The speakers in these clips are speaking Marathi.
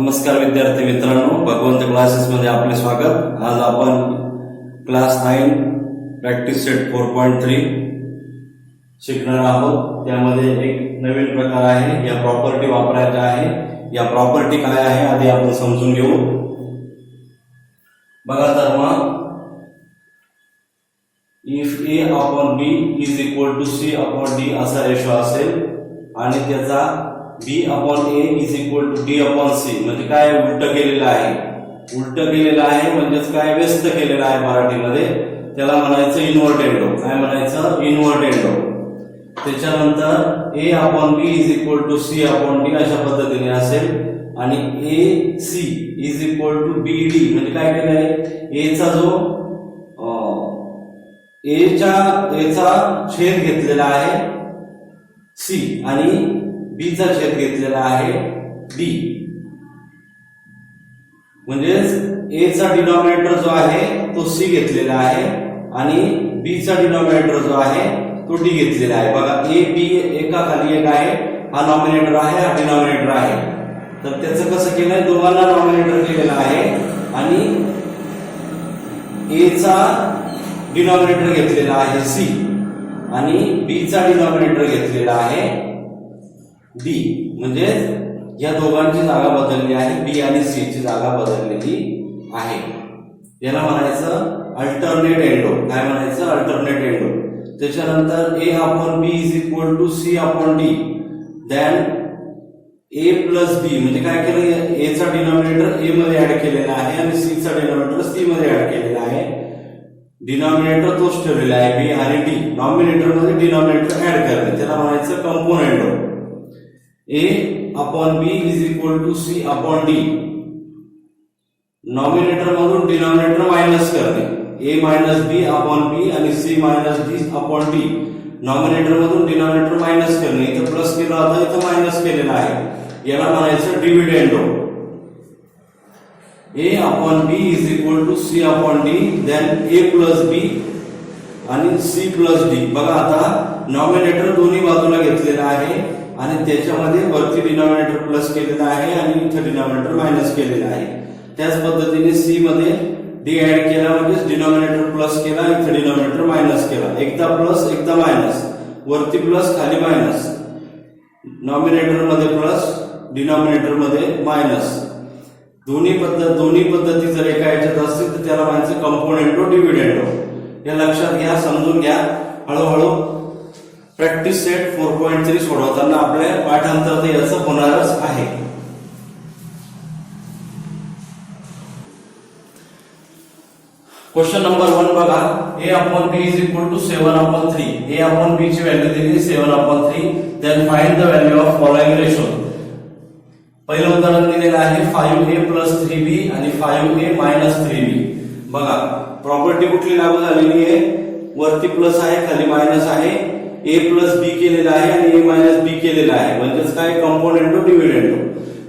नमस्कार विद्यार्थी मित्रांनो, भगवंत क्लासेस मध्ये आपले स्वागत। आज आपण क्लास 9 प्रॅक्टिस सेट 4.3 शिकणार आहोत। त्यामध्ये एक नवीन प्रकार आहे, या प्रॉपर्टी वापरायचा आहे। या प्रॉपर्टी काय आहे आधी आपण समजून घेऊ। बघा तर मग if a upon b is equal to c upon d असा रेशो असेल आणि त्याचा b upon a is equal to d upon c म्हणजे काय उलट केलेलं आहे। उलट केलेलं आहे म्हणजेच काय व्यस्त केलेलं आहे मराठीमध्ये, त्याला म्हणायचं इन्व्हर्टेड रो। काय म्हणायचं? इन्व्हर्टेड रो। त्याच्यानंतर a upon b is equal to c upon d अशा पद्धतीने असेल आणि ac is equal to bd म्हणजे काय केलंय, a चा जो चा छेद घेतलेला आहे c आणि b चा छेद घेतलेला आहे d, म्हणजेच a चा डिनॉमिनेटर जो आहे तो c घेतलेला आहे आणि b चा डिनॉमिनेटर जो आहे तो d घेतलेला आहे। बघा a b एका खाली एक आहे, हा नॉमिनेटर आहे हा डिनॉमिनेटर आहे। तर त्याचं कसं केलंय, दोघांना नॉमिनेटर केलेलं आहे आणि a चा डिनॉमिनेटर घेतलेला आहे c आणि b चा डिनॉमिनेटर घेतलेला आहे d, म्हणजे या दोघांची जागा बदलली आहे, b आणि c ची जागा बदललेली आहे। याला म्हणायचं अल्टरनेट एंडो। काय म्हणायचं? Alternate endo. त्याच्यानंतर a upon b is equal to c upon d, then a plus b म्हणजे काय केलं, a चा डिनॉमिनेटर a मध्ये ऍड केलेला आहे आणि c चा डिनॉमिनेटर c मध्ये ऍड केलेला आहे। डिनॉमिनेटर तोच ठेवलेला आहे b आणि d, नॉमिनेटर मध्ये डिनॉमिनेटर ऍड करणे, त्याला म्हणायचं कंपोनेंट रो। a upon b is equal to c upon d, nominator मधून डिनॉमिनेटर मायनस करणे, a minus b upon b आणि c minus d upon d, nominator मधून डिनॉमिनेटर मायनस करणे। इथं प्लस केला होता, इथं मायनस केलेला आहे, याला म्हणायचं डिव्हिडंड रो। a upon b is equal to c upon d, then a plus b आणि c plus d। बघा आता नॉमिनेटर दोन्ही बाजूला घेतलेला आहे आणि त्याच्यामध्ये वरती डिनॉमिनेटर प्लस केलेला आहे आणि इथे डिनॉमिनेटर मायनस केलेला आहे। त्याच पद्धतीने c मध्ये d ऍड केला म्हणजे डिनॉमिनेटर प्लस केला, इथे डिनॉमिनेटर मायनस केला, एकदा प्लस एकदा मायनस, वरती प्लस खाली मायनस, नॉमिनेटर मध्ये प्लस डिनॉमिनेटर मध्ये मायनस। दोन्ही पद्धती जर एका याच्यात असतील तर त्याला म्हणायचं कंपोनेंट रो, डिव्हिडंड रो। हे लक्षात घ्या, समजून घ्या। हळूहळू प्रॅक्टिस सेट 4.3 सोडवताना आपल्या पाठांतर तर याचं होणारच आहे। क्वेश्चन नंबर 1 बघा, a upon b is equal to 7 upon 3। a upon b ची व्हॅल्यू दिली 7 upon 3, then find the value of following ratio। पहिलं उदाहरण दिलेलं आहे 5a plus 3b आणि 5a minus 3b। बघा प्रॉपर्टी कुठली लागू झालेली आहे, वरती प्लस आहे खाली मायनस आहे, a plus b केलेला आहे आणि a minus b केलेला आहे, म्हणजेच काय, कंपोनेंट डिव्हिडंड।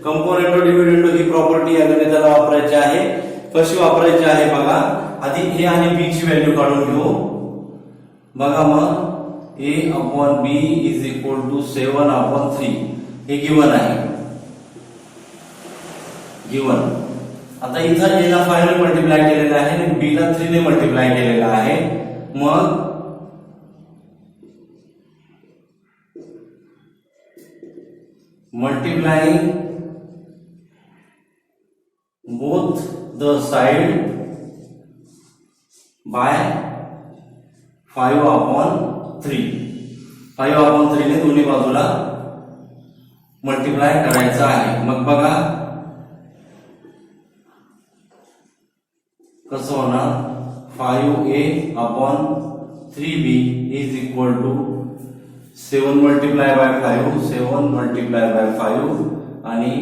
कंपोनेंट डिव्हिडंड ही प्रॉपर्टी या गणिताला वापरायची आहे। कशी वापरायची आहे बघा, आधी a आणि b ची व्हॅल्यू काढून घेऊ। बघा मग a upon b is equal to 7 upon 3 हे गिवन आहे, गिवन। आता इथं a ला 5 ने मल्टिप्लाय केलेला आहे आणि b ला 3 ने मल्टिप्लाय केलेला आहे। मग multiplying both the side by 5 upon 3, 5 upon 3 ने दोन्ही बाजूला मल्टिप्लाय करायचं आहे। मग बघा कसं होणार, 5a upon 3b is equal to 7 multiply by 5, 7 multiply by 5 आणि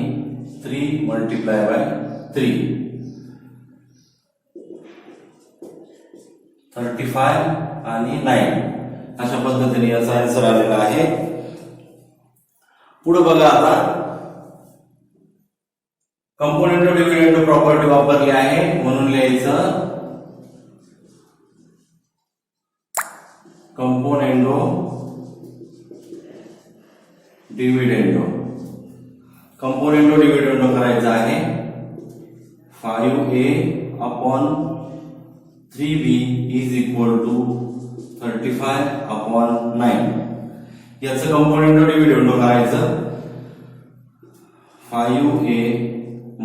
3 multiply by 3, 35 आणि 9 अशा पद्धतीने याचा आन्सर आलेला आहे। पुढे बघा आता कंपोनेंट डिव्हिडंड प्रॉपर्टी वापरली आहे, म्हणून लिहायचं कंपोनेंट डिव्हिडंड। कंपोनेंटो डिव्हिडंडो करायचा आहे 5a upon 3b is equal to 35 upon 9. याचं कंपोनेंटो डिव्हिडंडो करायचं 5a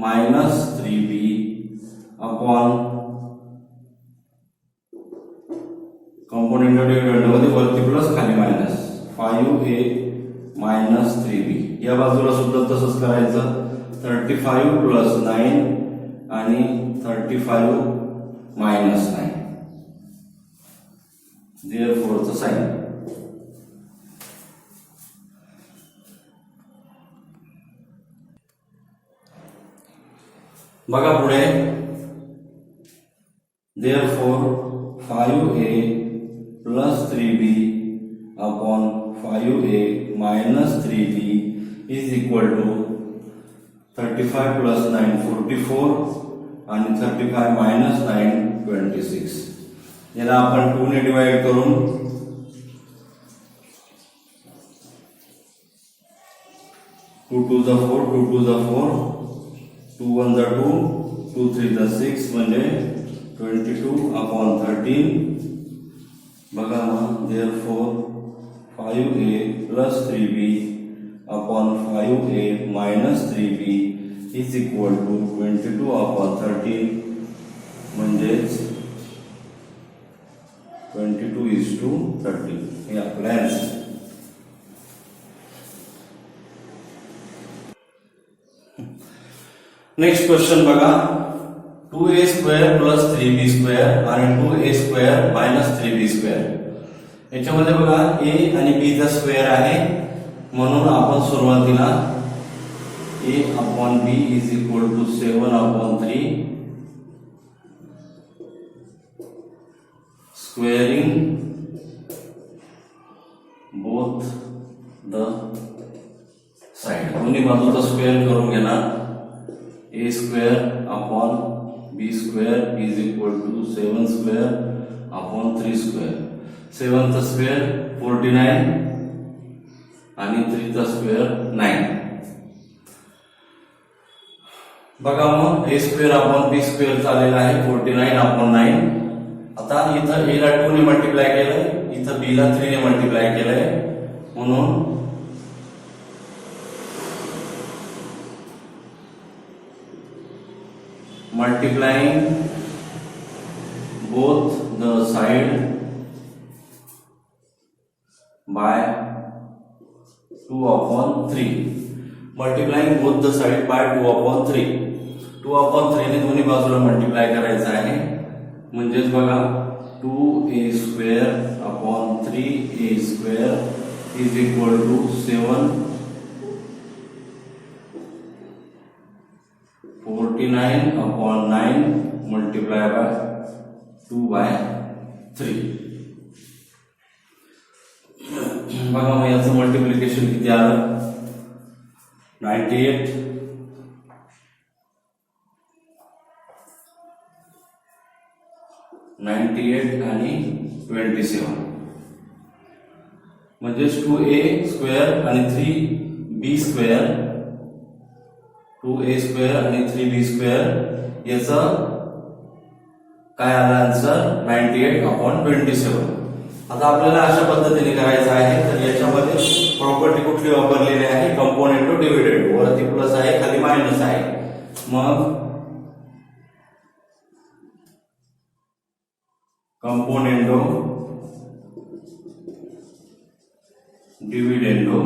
मायनस 3b अपॉन कंपोनेंटो डिव्हिडंडो मध्ये वरती प्लस खाली मायनस 5a मायनस 3b. या बाजूला सुद्धा तसंच करायचं 35 प्लस 9 आणि 35 मायनस 9. therefore चं साइन. बघा पुढे therefore 5a plus 3b upon 5a minus 3b is equal to 35 plus 9 44 आणि 35 minus 9 26. याला आपण 2 ने डिवाइड करून 2 to the 4 2 to the 4 2 1 the 2 2 3 the 6 म्हणजे 22 upon 13. बघा therefore 5a plus 3b upon 5a minus 3b is equal to 22 upon 13 म्हणजेच 22:13. हे आपलं आन्सर. नेक्स्ट क्वेश्चन बघा 2a square plus 3b square आणि 2a square minus 3b square. याच्यामध्ये बघा a आणि b चा स्क्वेअर आहे म्हणून आपण सुरुवातीला a upon b is equal to 7 upon 3 squaring both the side. दोन्ही बाजूचा स्क्वेअर करून घेणार a square upon b square is equal to 7 square upon 3 square. 7 चा स्क्वेअर 49 आणि 3 चा स्क्वेअर 9. बघा मग a square upon b square झालेला आहे 49 अपॉन 9. आता इथं a ला 2 ने मल्टिप्लाय केलंय, इथं b ला 3 ने मल्टिप्लाय केलंय म्हणून multiplying both the side by 2 upon 3. Multiplying both the side by 2 upon 3. 2 upon 3 ने दोन्ही बाजूला मल्टिप्लाय करायचं आहे म्हणजेच बघा 2a square upon 3a square is equal to 7 49 upon 9 multiplied by 2 by 3. बघा मग याचं मल्टिप्लिकेशन किती आलं 98 आणि 27 म्हणजेच 2a स्क्वेअर आणि 3b स्क्वेअर 2a स्क्वेअर आणि 3b स्क्वेअर याचा काय आला आन्सर 98 अपॉन 27. आता आपल्याला अशा पद्धतीने करायचं आहे तर याच्यामध्ये प्रॉपर्टी कुठली वापरलेली आहे कंपोनेंटो डिव्हिडंडो. वरती प्लस आहे खाली मायनस आहे. मग कंपोनेंटो डिव्हिडंडो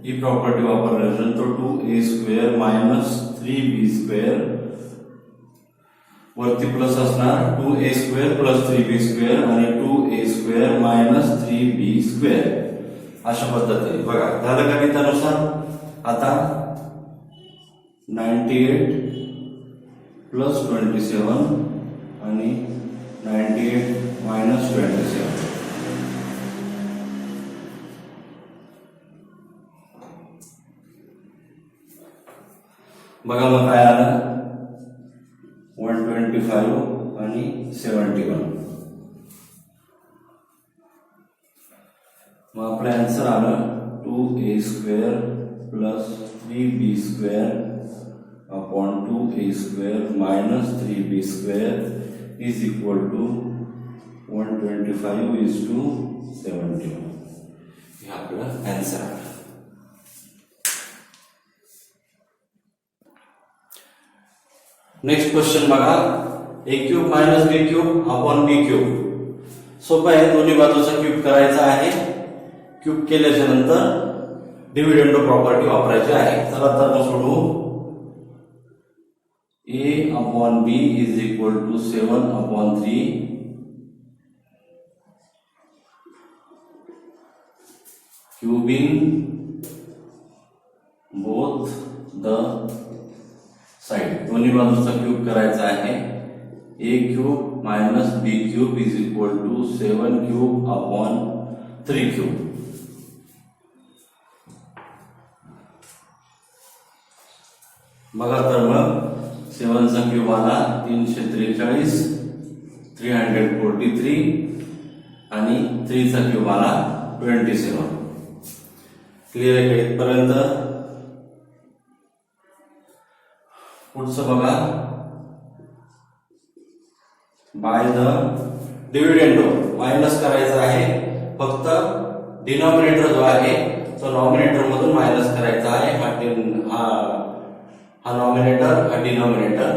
ही प्रॉपर्टी वापरल्यानंतर 2a square minus 3b square वरती प्लस असणार 2a square plus 3b square आणि 2a square minus 3b square. अशा पद्धतीने बघा झालं गणितानुसार. आता 98 प्लस 27 आणि 98 मायनस 27. बघा मग काय आलं 125 आणि 71. मग आपलं आन्सर आलं 2a square plus 3b square upon 2a square minus 3b square is equal to 125:71. हे आपलं आन्सर आहे. नेक्स्ट क्वेश्चन बघा, a cube minus b cube upon b cube. सोपं आहे, दोन्ही बाजूचा क्यूब करायचा आहे. क्यूब केल्याच्या नंतर डिव्हिडंड प्रॉपर्टी वापरायची आहे. चला तर मग सोडवू. a upon b is equal to 7/3 cubing both the side. दोन्ही बाजूचा क्यूब करायचा आहे. a cube minus b cube is equal to 7 cube upon 3 cube. बघा तर मग 7 चा क्यूब आला 343, 343 आणि 3 चा क्यूब आला 27. क्लिअर आहे का इथपर्यंत? पुढचं बघा, बाय द डिव्हिडंड मायनस करायचं आहे. फक्त डिनॉमिनेटर जो आहे तो नॉमिनेटर मधून मायनस करायचा आहे. हा नॉमिनेटर, हा डिनॉमिनेटर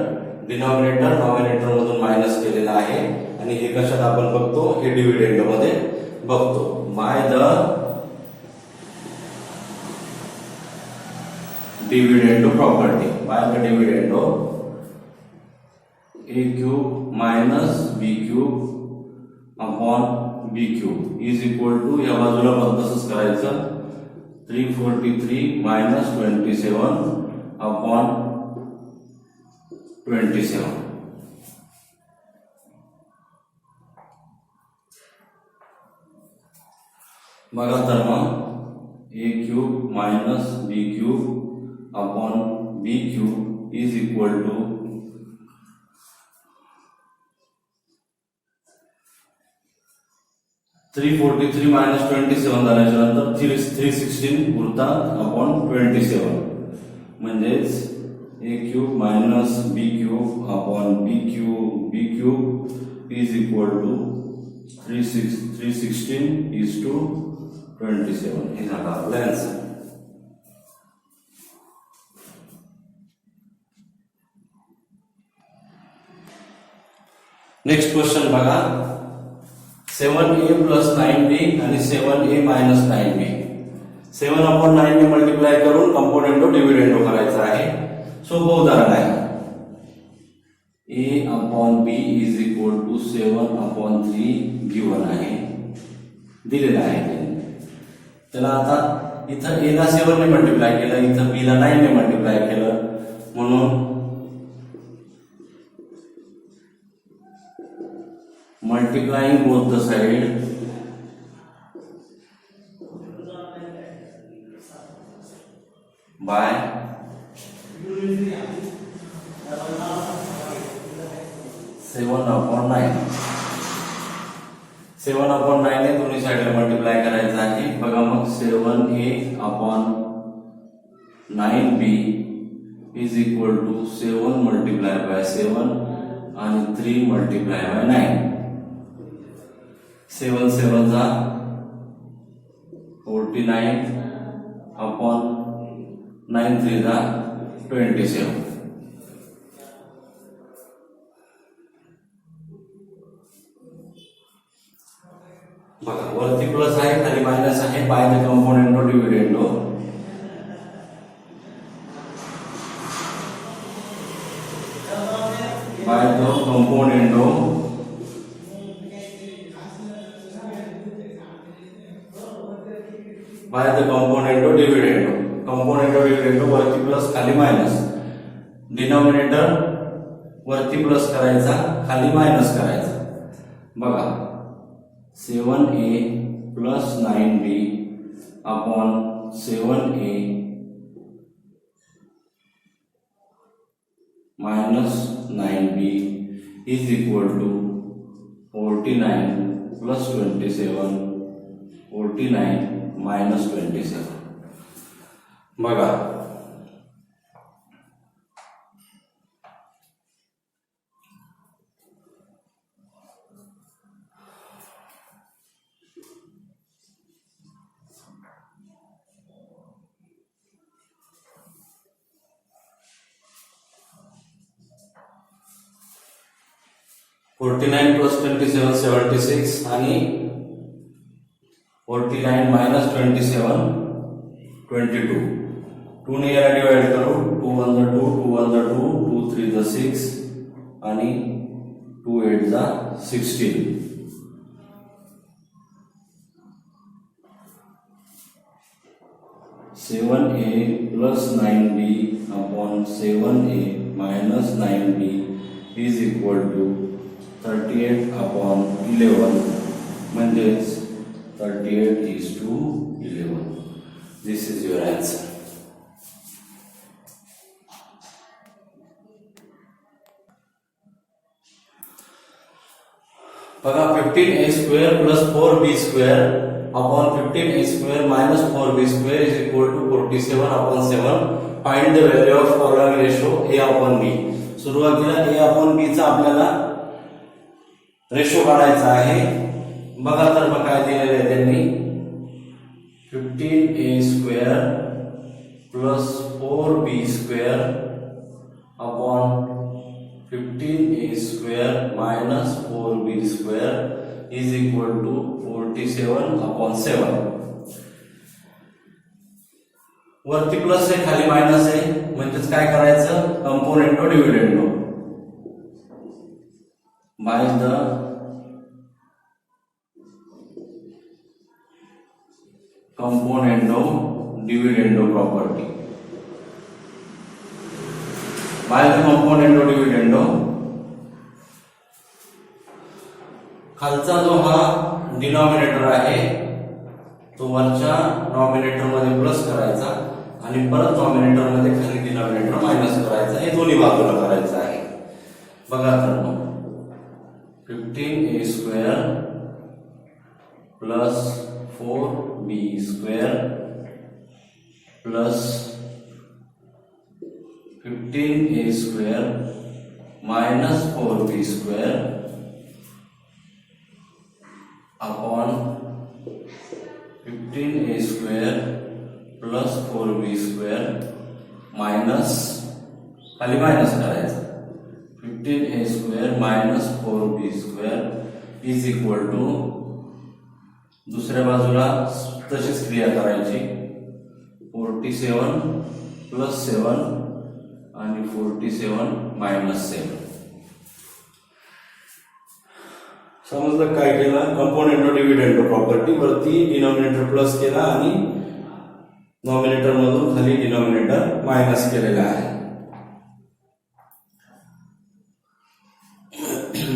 नॉमिनेटर मधून मायनस केलेला आहे. आणि हे कशात आपण बघतो? हे डिव्हिडंड मध्ये बघतो. By the dividend property, by the dividend a cube minus b cube upon b cube is equal to, या बाजूला पण तसंच करायचं, 343 मायनस 27 अपॉन 27. बघा तर मग a cube minus b cube upon b cube is equal to 343 minus 27 झाल्याच्या नंतर 316 उरतात अपॉन 27. म्हणजेच a cube minus b cube upon b cube is equal to 316:27. हे झालं आपलं आन्सर. नेक्स्ट क्वेश्चन बघा, 7a प्लस 9b आणि 7a मायनस 9b. 7/9 ने मल्टिप्लाय करून कंपोनेंटो डिव्हिडंडो करायचा आहे. सोपं उदाहरण आहे. a upon b is equal to 7/3 given आहे, दिलेला आहे. त्याला आता इथं a ला 7 ने मल्टिप्लाय केलं, इथं b ला 9 ने मल्टिप्लाय केलं. म्हणून multiplying both the side by 7/9. 7/9 ने दोन्ही साइडला मल्टिप्लाय करायचं आहे. बघा मग 7a upon 9b is equal to 7 multiply by 7 आणि 3 मल्टिप्लाय बाय 9. 7 7 जा 49 अपॉन 9 3 जा 27. बघा वरती प्लस आहे, खाली मायनस आहे. By the componendo dividendo. By the componendo dividendo. Componendo dividendo वरती प्लस खाली मायनस. डिनॉमिनेटर वरती प्लस करायचा, खाली मायनस करायचा. बघा 7a plus 9b upon 7a minus 9b is equal to 49 plus 27, 49 minus 27. बघा 49 प्लस 27 76 आणि 49 मायनस 27 22. 2 ने याला डिवाइड करू. 2 1 जा 2, 2 1 जा 2, 2 3 जा 6 आणि 2 8 जा 16. 7a plus 9b upon 7a minus 9b is equal to 38 upon 11 म्हणजेच 38:11. This is your answer. बघा 15a square plus 4b square upon 15a square minus 4b square is equal to 47 upon 7. Find the value of following ratio a upon b. सुरुवातीला a upon b चा आपल्याला रेशो काढायचा आहे. बघा तर मग काय दिलेले आहे त्यांनी. 15a square plus 4b square upon 15a square minus 4b square is equal to 47 upon 7. वरती प्लस आहे खाली मायनस आहे म्हणजेच काय करायचं componendo dividendo by the componendo dividendo property. By the componendo dividendo खालचा जो हा डिनॉमिनेटर आहे तो वरच्या नॉमिनेटर मध्ये प्लस करायचा आणि परत नॉमिनेटर मध्ये खाली डिनॉमिनेटर मायनस करायचा. हे दोन्ही बाजूला करायचं आहे. बघा तर मग 15a square plus 4b square plus 15a square minus 4b square upon 15a square plus 4b square minus खाली मायनस करायचं 15a square minus 4b square is equal to दुसऱ्या बाजूला तशीच क्रिया करायची 47 plus 7 आणि 47 minus 7. समजलं काय केलं. कंपोनेंटो डिव्हिडेंडो प्रॉपर्टी वरती डिनॉमिनेटर प्लस केला आणि नॉमिनेटर मधून खाली डिनॉमिनेटर मायनस केलेला आहे.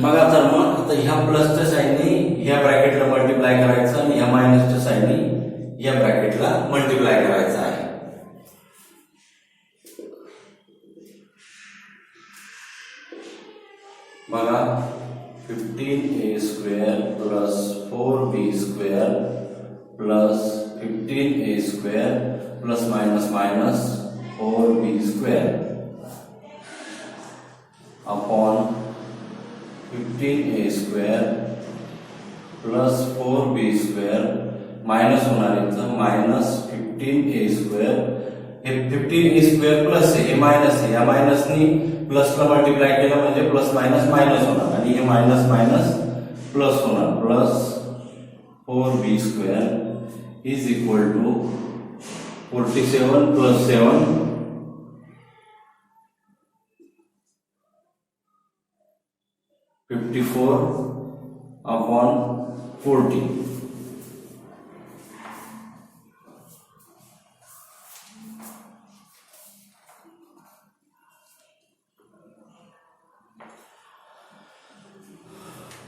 बघा तर मग आता ह्या प्लसच्या साईडने ह्या ब्रॅकेटला मल्टिप्लाय करायचं आणि ह्या मायनसच्या साईडने या ब्रॅकेटला मल्टिप्लाय करायचं आहे. बघा 15a square plus 4b square plus 15a square plus minus minus 4b square upon 15a square plus 4b square minus होणार आहे मायनस 15a square. हे 15a square प्लस आहे हे मायनस आहे. या मायनसनी प्लसला मल्टिप्लाय केलं म्हणजे प्लस मायनस मायनस होणार आणि हे मायनस मायनस प्लस होणार. Plus 4b square is equal to 47 plus 7 54 upon 40.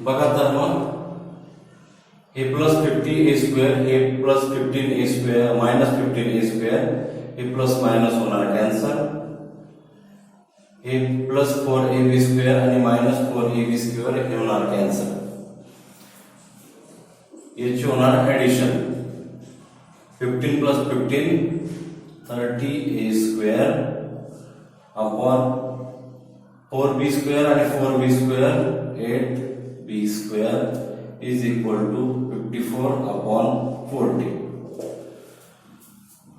बघा तर मग हे प्लस 50a स्क्वेअर हे plus 15a square minus 15a square हे प्लस मायनस होणार कॅन्सल. हे प्लस 4ab स्क्वेअर आणि मायनस 4ab स्क्वेअर हे होणार कॅन्सल. याची होणार addition 15 plus 15 30a square upon 4b square आणि 4b square 8b square is equal to 54 upon 40.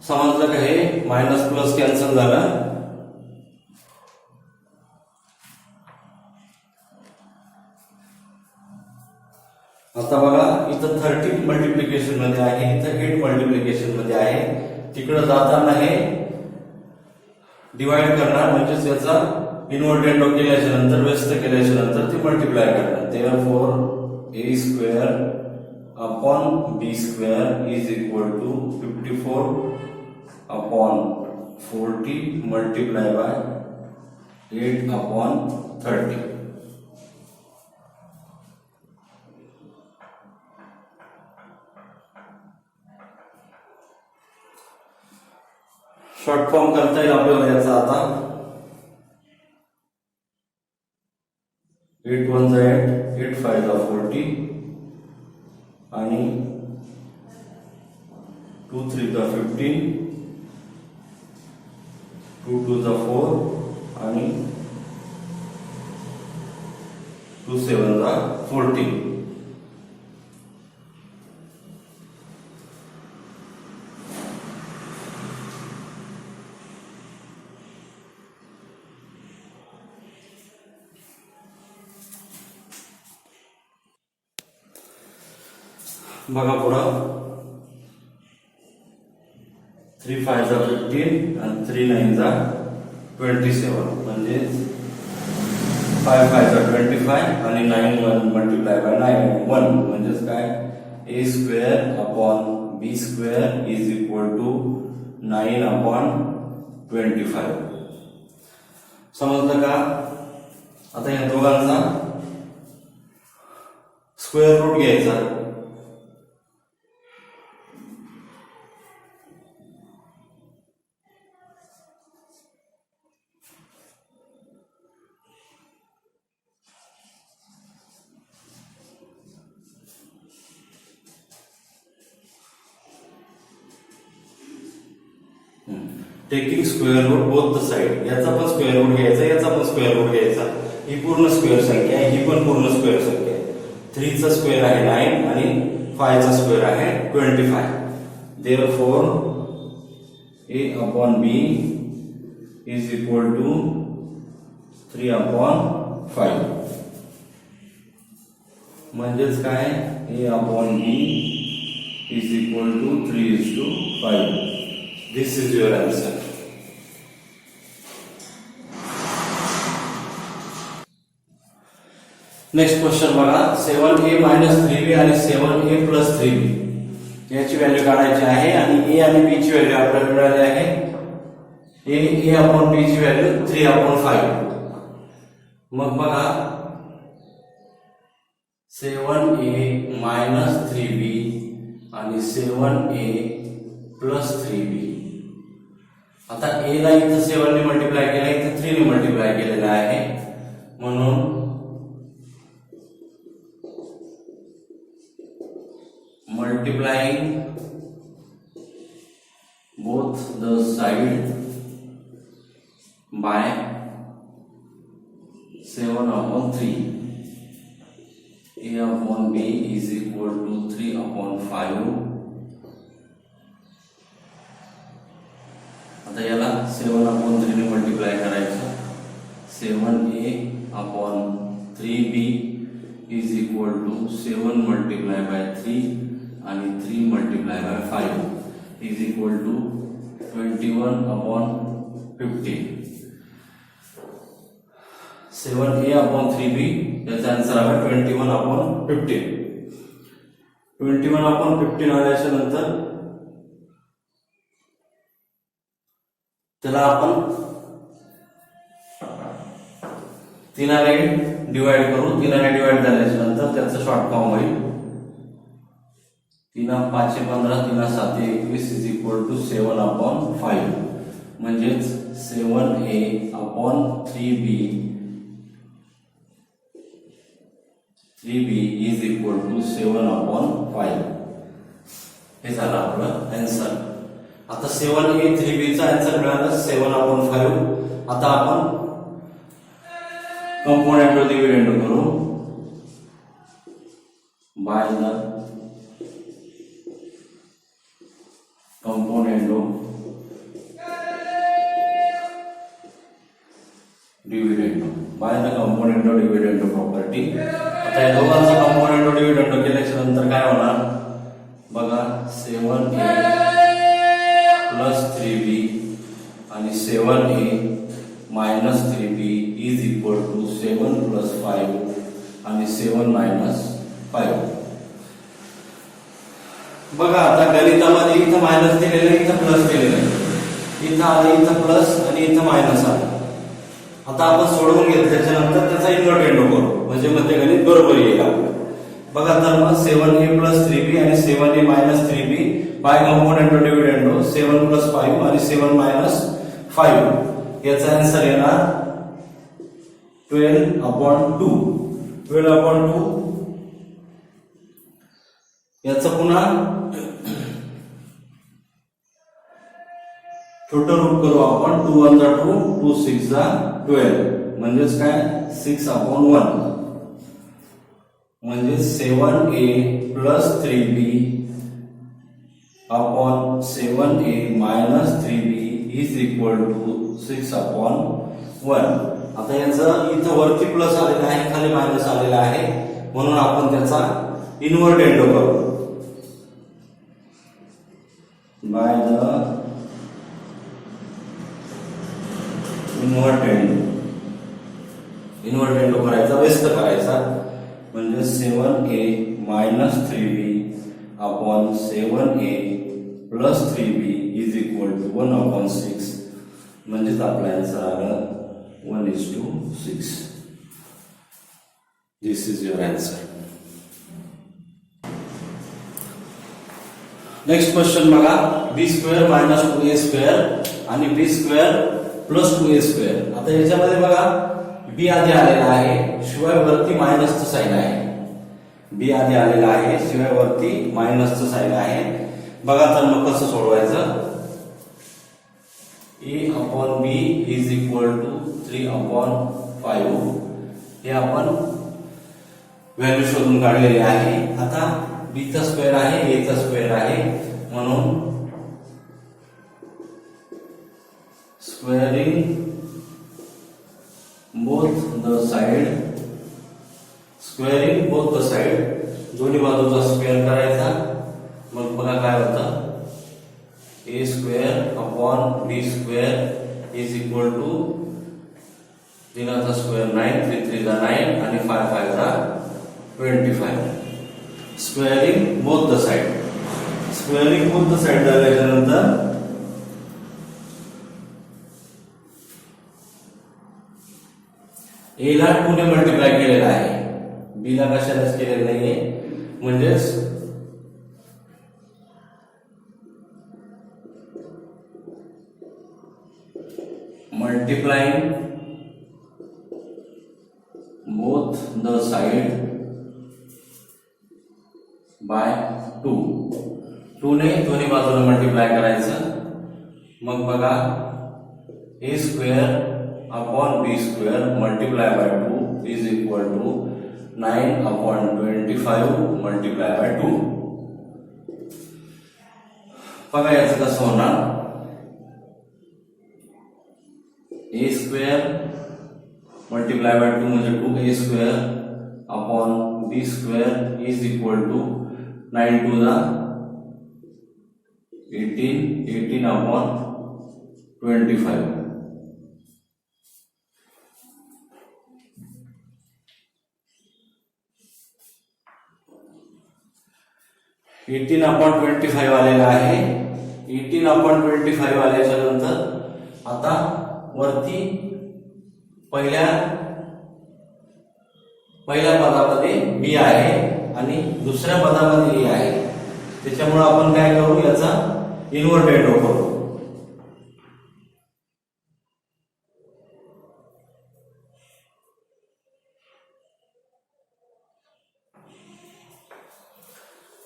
समजलं का? हे मायनस प्लस कॅन्सल झालं. आता बघा इथं 13 मल्टिप्लिकेशन मध्ये आहे, इथं 8 मल्टिप्लिकेशन मध्ये आहे. तिकडे जाताना हे डिवाइड करणार म्हणजे याचा इन्व्हर्टेंडो केल्याच्या नंतर व्यस्त केल्याच्या नंतर ते मल्टिप्लाय करणार. therefore a square upon b square is equal to 54 upon 40 multiplied by 8 upon 30. Short form करता येईल आपल्याला याचा आता. 8 1 जा 8, 8 5 जा 40 आणि 2 3 जा 15, 2 2 जा 4 आणि 2 7 जा 14. बघा पुढं 3 5 जा 15 आणि 3 9 जा 27 म्हणजे 5 5 जा 25 आणि 9 1 मल्टिप्लाय बाय 9 1 म्हणजेच काय a square upon b square is equal to 9 upon 25. समजलं का? आता या दोघांचा स्क्वेअर रूट घ्यायचा. Taking square root both the side. याचा पण स्क्वेअर रूट घ्यायचा, याचा पण स्क्वेअर रूट घ्यायचा. ही पूर्ण स्क्वेअर संख्या आहे, ही पण पूर्ण स्क्वेअर संख्या आहे. 3 चा स्क्वेअर आहे 9 आणि 5 चा स्क्वेअर आहे 25. therefore a upon b is equal to 3 upon 5. म्हणजेच काय a upon b is equal to 3:5. This is your answer. Next question बघा. 7a मायनस 3b आणि 7a प्लस 3b याची व्हॅल्यू काढायची आहे आणि a आणि b ची व्हॅल्यू आपल्याला मिळाली आहे. a अपॉन b ची व्हॅल्यू 3 अपॉन 5. मग बघा 7a मायनस 3b आणि 7a प्लस 3b. आता a ला इथं 7 ने मल्टिप्लाय केला, इथं 3 ने मल्टिप्लाय केलेला आहे म्हणून multiplying both the side by 7 upon 3. a upon b is equal to 3 upon 5. आता याला 7 अपॉन 3 ने मल्टिप्लाय करायचं. 7a upon 3b is equal to 7 multiply by 3 आणि 3 multiply by 5 is equal to 21 upon 15. 7a upon 3b याचा आन्सर आहे 21 अपॉन 15. 21 अपॉन 15 आल्याच्या नंतर त्याला आपण 3 ने डिवाइड करू. 3 ने डिवाइड झाल्याच्या नंतर त्याचं शॉर्ट फॉर्म होईल 3 5 15 3 7 21 इज इक्वल टू 7 अपॉन 5. म्हणजेच 7a upon 3b is equal to 7 upon 5. हे झालं आपलं आन्सर. आता 7a 3b चा आन्सर मिळाला 7 अपॉन 5. आता आपण कंपोनेंट वर डिव्हिडेंड करू by the componendo dividendo by the component dividendo property. आता या दोघांचा कंपोनेंट डिव्हिडंडो केल्याच्या नंतर काय होणार बघा 7a प्लस 3b आणि 7a minus 3b is equal to 7 plus 5 आणि 7 मायनस 5. बघा आता गणितामध्ये इथं मायनस दिलेलं आहे, इथं प्लस दिलेलं आहे, इथं आलं इथं प्लस आणि इथं मायनस आलं. आता आपण सोडवून घेतलं त्याच्यानंतर त्याचा इन्व्हर्टेंडो करू म्हणजे मध्य गणित बरोबर येईल आपलं. बघा तर मग 7a प्लस 3b आणि 7a minus 3b by component dividendo 7 plus 5 आणि 7 मायनस 5 याचा आन्सर येणार 12/2. 12/2 याचं पुन्हा छोटं रूप करू आपण. 2 1 जा 2 2 6 जा 12 म्हणजेच काय 6/1 म्हणजे 7a plus 3b upon 7a minus 3b is equal to 6/1. आता याचं इथं वरती प्लस आलेला आहे, खाली मायनस आलेला आहे, म्हणून आपण त्याचा इन्व्हर्टेंडो करू. बाय द इन्व्हर्टेंडो करायचा, व्यस्त करायचा म्हणजे 7a minus 3b upon 7a plus 3b is equal to 1/6 म्हणजेच आपला आन्सर आलं 1:6. This is your answer. Next question बघा b square minus 2a square आणि b square plus 2a square. आता याच्यामध्ये बघा b आधी आलेला आहे, शिवाय वरती मायनसचं साइन आहे. b आधी आलेला आहे, शिवाय वरती मायनसचं साइन आहे. बघा तर मग कसं सोडवायचं. a upon b is equal to 3/5 हे आपण व्हॅल्यू शोधून काढलेली आहे. आता b चा स्क्वेअर आहे, a चा स्क्वेअर आहे, म्हणून squaring both the side, squaring both the side, दोन्ही बाजूचा स्क्वेअर करायचा. मग बघा काय होतं a square upon b square is equal to 3 चा स्क्वेअर 9 3 3 जा 9 आणि 5 5 जा 25. Squaring both the side, squaring both the side झाल्यानंतर a ला 2 ने मल्टिप्लाय केलेला आहे, b ला कशानेच केलेलं नाहीये. म्हणजेच multiplying both the side by 2. 2 ने दोन्ही बाजूला मल्टिप्लाय करायचं. मग बघा a square upon b square multiply by 2 is equal to 9/25 multiply by 2. बघा याचं कसं होणार. a स्क्वेअर मल्टिप्लाय बाय 2 म्हणजे 2a square upon b square is equal to 9 2 जा 18 18/25. एटीन अपॉन 25 आलेला आहे. 18/25 आल्याच्या नंतर आता वरती पहिल्या पदामध्ये b आहे आणि दुसऱ्या पदामध्ये a आहे. त्याच्यामुळे आपण काय करू याचा इन्व्हर्टेंडो करू.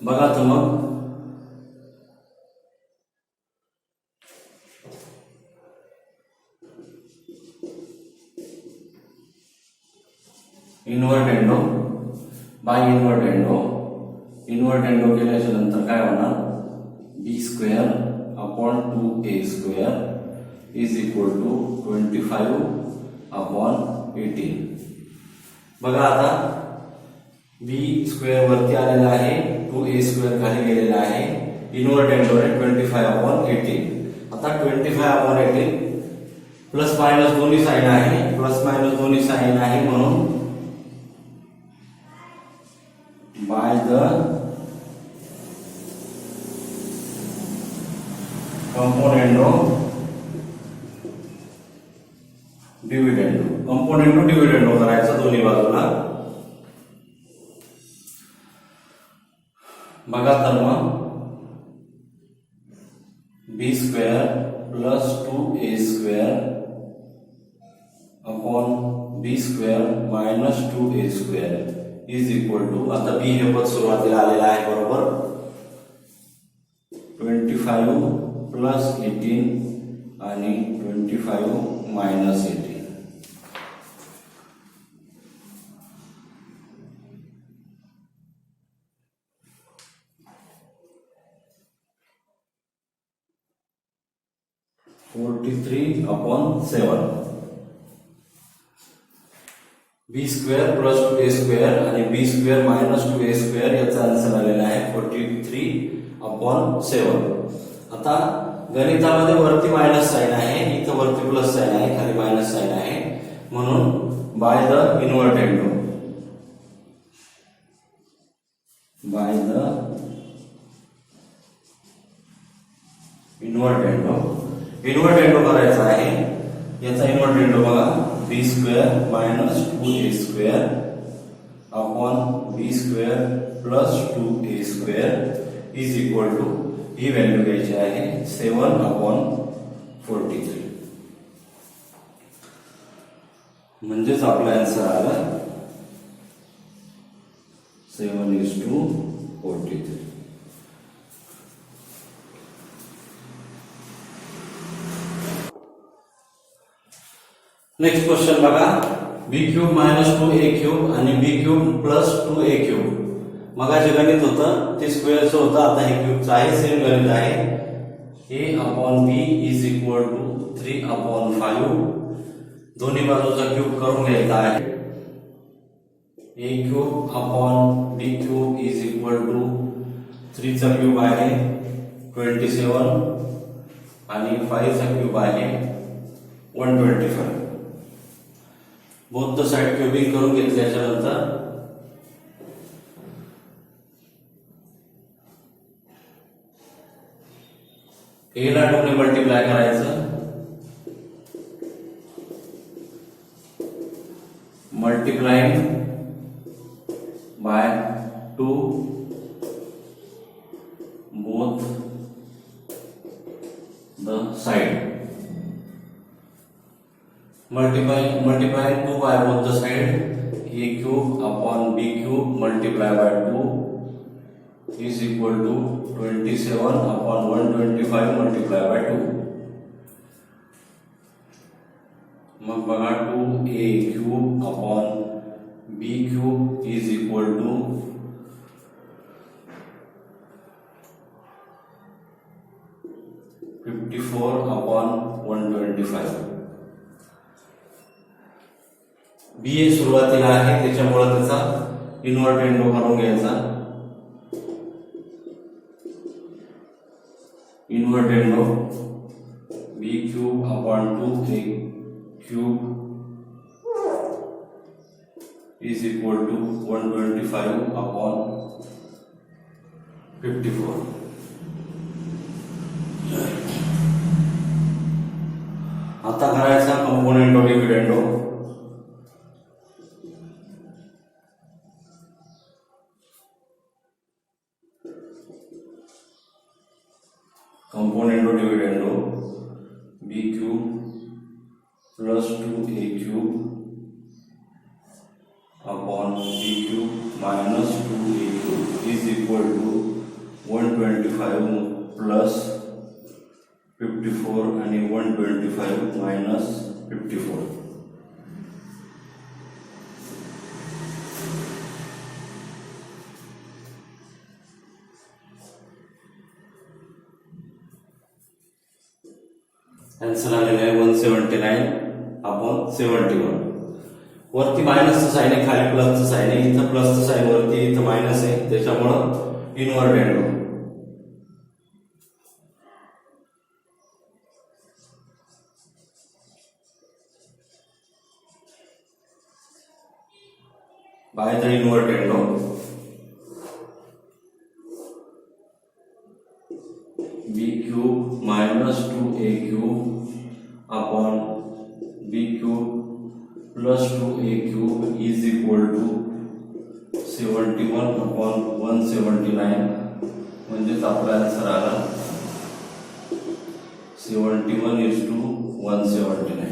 बघा तर मग इन्व्हर्टेंडो बाय इन्व्हर्टेंडो केल्याच्या नंतर काय होणार b square upon 2a square is equal to 25 upon 18. बघा आता बी स्क्वेअर वरती आलेला आहे, 2a स्क्वेअर खाली गेलेला आहे, इन्व्हर्ट एंडवर 25/18. आता 25/18 प्लस मायनस दोन्ही साईड आहे, प्लस मायनस दोन्ही साईड आहे, म्हणून बाय द कंपोनेंडो डिव्हिडेंडो करायचं दोन्ही बाजूला. बघा तर मग B square plus 2a square upon B square minus 2a square is equal to, आता बी हे पद सुरुवातीला आलेलं आहे बरोबर, 25 प्लस 18 आणि 25 मायनस 18. (43/7). बी स्क्वेअर प्लस 2a स्क्वेअर आणि बी स्क्वेअर मायनस 2a स्क्वेअर याचा आन्सर आलेला आहे 43/7. आता गणितामध्ये वरती मायनस साइन आहे, इथं वरती प्लस साइन आहे, खाली मायनस साइन आहे, म्हणून बाय द इन्व्हर्ट एंडो करायचा आहे. याचा इन्व्हर्ट एंडो बघा, B square minus 2a square upon B square plus 2a square is equal to, ही व्हॅल्यू घ्यायची आहे 7/43. म्हणजेच आपला आन्सर आला 7:43. नेक्स्ट क्वेश्चन बघा, बी क्यूब मायनस 2a क्यूब आणि बी क्यूब प्लस 2a क्यूब. मगाचे गणित होतं ते स्क्वेअरचं होतं, आता हे क्यूबचं आहे, सेम गणित आहे. a upon b is equal to 3/5. दोन्ही बाजूचा क्यूब करून घ्यायचा आहे. a cube upon b cube is equal to 3 चा क्यूब आहे 27 आणि 5 चा क्यूब आहे 125. बोथ द साइड क्यूबिंग करून घेतल्याच्या नंतर ए ला 2 ने मल्टिप्लाय करायचं, multiplying by 2 both the side, multiplying 2 by both the side. a cube upon b cube multiply by 2 is equal to 27 upon 125 multiply by 2. मग बघा 2a cube upon b cube is equal to 54 upon 125. बी ए सुरुवातीला आहे त्याच्यामुळे त्याचा इन्व्हर्ट एंडो करून घ्यायचा. Invertendo B cube upon 2a cube is equal to 125 upon 54. आता करायचा componendo dividendo. Componendo dividendo b cube plus 2a cube upon b cube minus 2a cube is equal to 125 plus 54 and 125 minus 54. Answer आलेला आहे 179 अपॉन 71. वरती मायनसचं साईन आहे, खाली प्लसचं साईन आहे. इथं प्लसचं साईन वरती, इथं मायनस आहे, त्याच्यामुळं inverted low. by the inverted law, b cube minus 2a cube upon b cube plus 2a cube is equal to 71 upon 179. म्हणजेच आपला आन्सर आला 71:179.